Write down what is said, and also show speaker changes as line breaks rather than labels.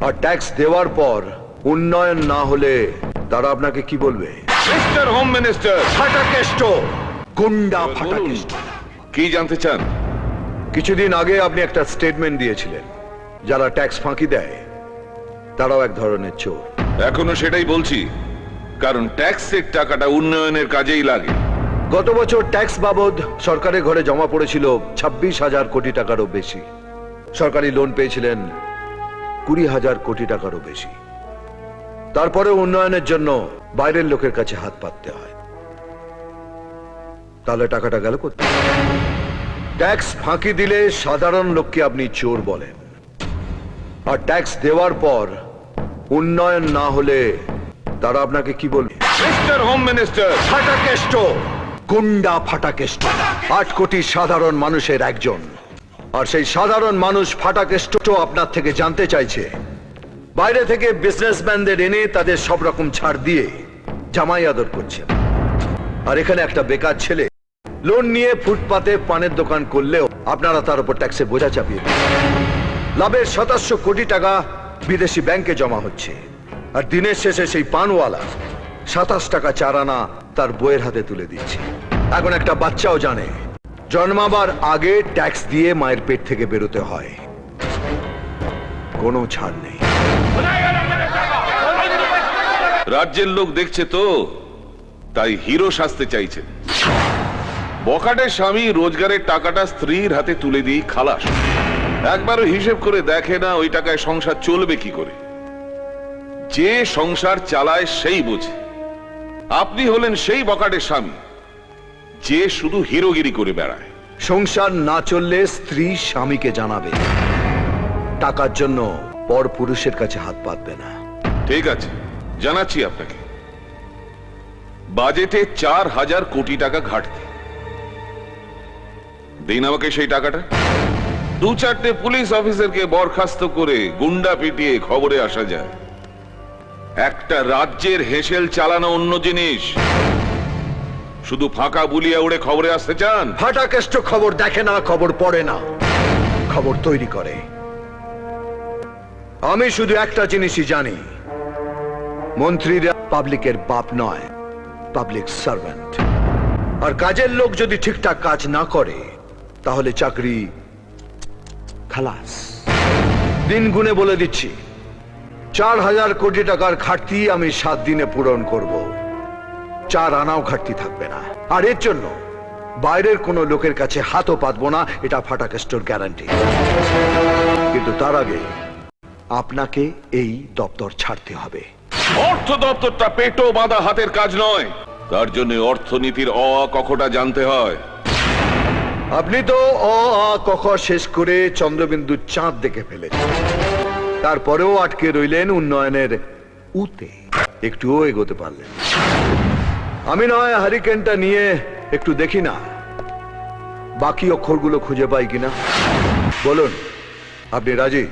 আর tax দেওয়ার পর উন্নয়ন না হলে তারা আপনাকে কি বলবে?
মিস্টার হোম মিনিস্টার,
ফাটাকেষ্ট, গুন্ডা ফাটাকেষ্ট।
কি জানতে চান?
কিছুদিন আগে আপনি একটা স্টেটমেন্ট দিয়েছিলেন, যারা ট্যাক্স ফাঁকি দেয় তারাও এক ধরনের চোর।
এখনো সেটাই বলছি, কারণ ট্যাক্সের টাকাটা উন্নয়নের কাজেই লাগে।
গত বছর ট্যাক্স বাবদ সরকারের ঘরে জমা পড়েছিল 26,000 কোটি টাকারও বেশি। সরকারি লোন পেয়েছিলেন 20,000 কোটি টাকারও বেশি। তারপরে উন্নয়নের জন্য বাইরের লোকের কাছে হাত পাততে হয়। তাহলে টাকাটা গেল কোথায়? ট্যাক্স ফাঁকি দিলে সাধারণ লোককে আপনি চোর বলেন, আর ট্যাক্স দেওয়ার পর উন্নয়ন না হলে তারা আপনাকে কি বলবে?
মিস্টার হোম মিনিস্টার,
ফাটাকেষ্ট, গুন্ডা ফাটাকেষ্ট। 8 কোটি সাধারণ মানুষের একজন, আর সেই সাধারণ মানুষ ফাটাকেষ্ট আপনার থেকে জানতে চাইছে বাইরে থেকে বিজনেসম্যানদের এনে তাদের সব রকম ছাড় দিয়ে জামাই আদর করছেন, আর এখানে একটা বেকার ছেলে লোন নিয়ে ফুটপাতে পানের দোকান করলেও আপনারা তার উপর ট্যাক্সের বোঝা চাপিয়ে দিন। লাভের 2700 কোটি টাকা বিদেশি ব্যাংকে জমা হচ্ছে, আর দিনের শেষে সেই পানওয়ালা 27 টাকা 4 আনা তার বইয়ের হাতে তুলে দিচ্ছে। এখন একটা বাচ্চাও জানে জন্মাবার আগে ট্যাক্স দিয়ে মায়ের পেট থেকে বেরোতে হয়, কোনো ছাড় নেই।
রাজ্যের লোক দেখছে তো, তাই হিরো সাজতে চাইছেন। বখাটের স্বামী রোজগারের টাকাটা স্ত্রীর হাতে তুলে দিয়ে খালাস। একবারও হিসেব করে দেখে না ওই টাকায় সংসার চলবে কি করে। যে সংসার চালায় সেই বোঝে। আপনি হলেন সেই বখাটের স্বামী যে শুধু হিরোগিরি করে বেড়ায়।
সংসার না চললে স্ত্রী স্বামীকে জানাবে, টাকার জন্য পর পুরুষের কাছে হাত পাতবে না।
ঠিক আছে, জানাচ্ছি আপনাকে। বাজেটে 4,000 কোটি টাকা ঘাটতি। দিন আমাকে সেই টাকাটা। 2-4টে পুলিশ অফিসারকে বরখাস্ত করে গুন্ডা পিটিয়ে খবরে আসা যায়। একটা রাজ্যের হেসেল চালানো অন্য জিনিস, শুধু ফাঁকা বুলিয়া উড়ে খবরে আসতে চান?
ফাটাকেষ্ট খবর দেখে না, খবর পড়ে না, খবর তৈরি করে। আমি শুধু একটা জিনিসই জানি, মন্ত্রীরা পাবলিকের বাপ নয়, পাবলিক সার্ভেন্ট। আর কাজের লোক যদি ঠিকঠাক কাজ না করে তাহলে চাকরি খালাস। দিন গুনে বলে দিচ্ছি, 4,000 কোটি টাকার ঘাটতি আমি 7 দিনে পূরণ করব। 4 আনাও ঘাটতি থাকবে না, আর এর জন্য বাইরের কোনো লোকের কাছে হাতও পাতবো না, এটা ফাটাকেষ্টর গ্যারান্টি। কিন্তু তার আগে আপনাকে এই দপ্তর ছাড়তে হবে।
অর্থ দপ্তরটা পেটো বাঁধা হাতের কাজ নয়, তার জন্য অর্থনীতির অ আ কখটা জানতে হয়।
আপনি তো অ আ কখ শেষ করে চন্দ্রবিন্দু চাঁদ দেখে ফেলেছেন, তারপরেও আটকে রইলেন উন্নয়নের উতে, একটুও এগোতে পারলেন। আমি নয় হারিকেনটা নিয়ে একটু দেখি না বাকি অক্ষরগুলো খুঁজে পাই কিনা। বলুন, আপনি রাজি?